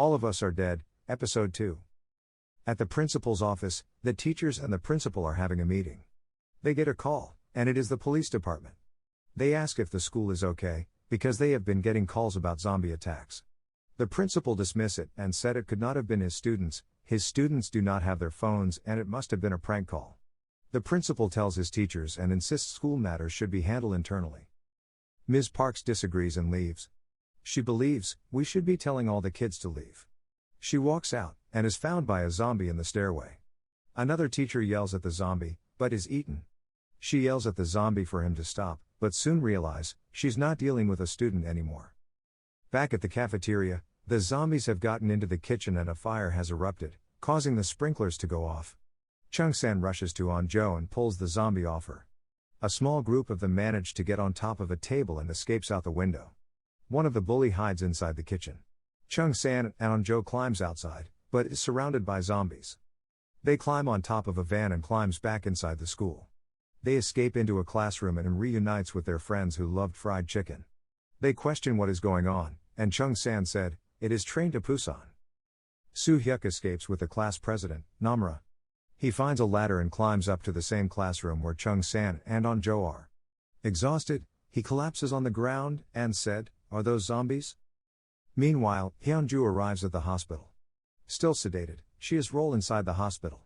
All of Us Are Dead, Episode 2. At the principal's office, the teachers and the principal are having a meeting. They get a call, and it is the police department. They ask if the school is okay, because they have been getting calls about zombie attacks. The principal dismissed it and said it could not have been his students do not have their phones and it must have been a prank call. The principal tells his teachers and insists school matters should be handled internally. Ms. Parks disagrees and leaves. She believes we should be telling all the kids to leave. She walks out, and is found by a zombie in the stairway. Another teacher yells at the zombie, but is eaten. She yells at the zombie for him to stop, but soon realizes she's not dealing with a student anymore. Back at the cafeteria, the zombies have gotten into the kitchen and a fire has erupted, causing the sprinklers to go off. Chung-san rushes to An-jo and pulls the zombie off her. A small group of them manage to get on top of a table and escapes out the window. One of the bully hides inside the kitchen. Chung-san and An-jo climbs outside, but is surrounded by zombies. They climb on top of a van and climbs back inside the school. They escape into a classroom and reunites with their friends who loved fried chicken. They question what is going on, and Chung-san said, "It is train to Busan." Soo-hyuk escapes with the class president, Namra. He finds a ladder and climbs up to the same classroom where Chung-san and An-jo are. Exhausted, he collapses on the ground and said, "Are those zombies?" Meanwhile, Hyunju arrives at the hospital. Still sedated, she is rolled inside the hospital.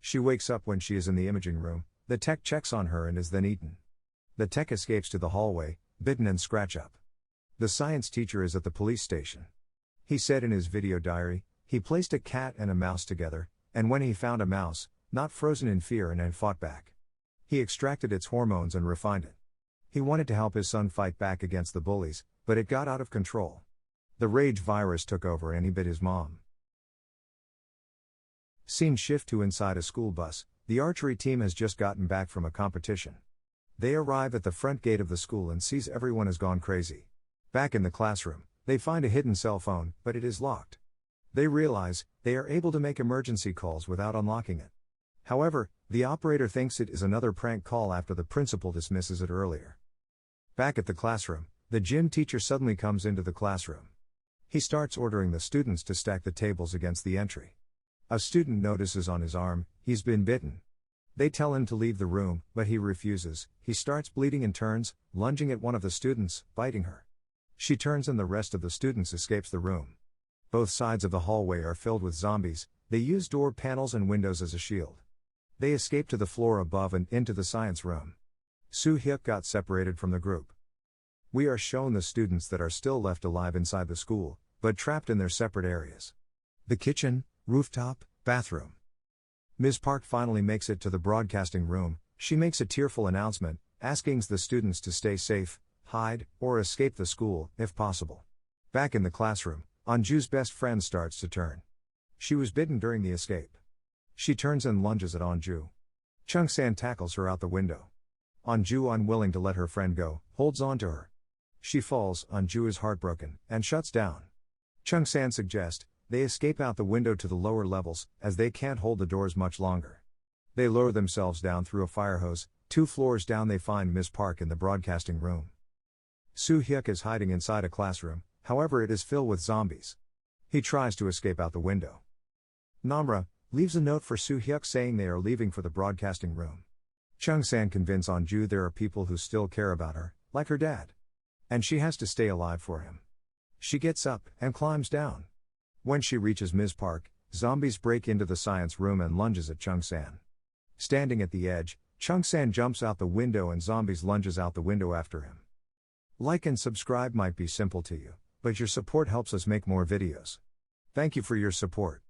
She wakes up when she is in the imaging room. The tech checks on her and is then eaten. The tech escapes to the hallway, bitten and scratch up. The science teacher is at the police station. He said in his video diary, he placed a cat and a mouse together, and when he found a mouse, not frozen in fear and fought back. He extracted its hormones and refined it. He wanted to help his son fight back against the bullies, but it got out of control. The rage virus took over and he bit his mom. Scene shift to inside a school bus. The archery team has just gotten back from a competition. They arrive at the front gate of the school and sees everyone has gone crazy. Back in the classroom, they find a hidden cell phone, but it is locked. They realize they are able to make emergency calls without unlocking it. However, the operator thinks it is another prank call after the principal dismisses it earlier. Back at the classroom, the gym teacher suddenly comes into the classroom. He starts ordering the students to stack the tables against the entry. A student notices on his arm, he's been bitten. They tell him to leave the room, but he refuses. He starts bleeding and turns, lunging at one of the students, biting her. She turns and the rest of the students escapes the room. Both sides of the hallway are filled with zombies. They use door panels and windows as a shield. They escape to the floor above and into the science room. Soo-hyuk got separated from the group. We are shown the students that are still left alive inside the school, but trapped in their separate areas. The kitchen, rooftop, bathroom. Ms. Park finally makes it to the broadcasting room. She makes a tearful announcement, asking the students to stay safe, hide, or escape the school, if possible. Back in the classroom, Anju's best friend starts to turn. She was bitten during the escape. She turns and lunges at Anju. Chung-san tackles her out the window. Anju, unwilling to let her friend go, holds on to her. She falls. Anju is heartbroken, and shuts down. Chung-san suggests they escape out the window to the lower levels, as they can't hold the doors much longer. They lower themselves down through a fire hose. 2 floors down they find Ms. Park in the broadcasting room. Soo-hyuk is hiding inside a classroom, however it is filled with zombies. He tries to escape out the window. Namra leaves a note for Soo-hyuk saying they are leaving for the broadcasting room. Chung-san convinces Anju there are people who still care about her, like her dad. And she has to stay alive for him. She gets up and climbs down. When she reaches Ms. Park, zombies break into the science room and lunges at Chung-san. Standing at the edge, Chung-san jumps out the window and zombies lunges out the window after him. Like and subscribe might be simple to you, but your support helps us make more videos. Thank you for your support.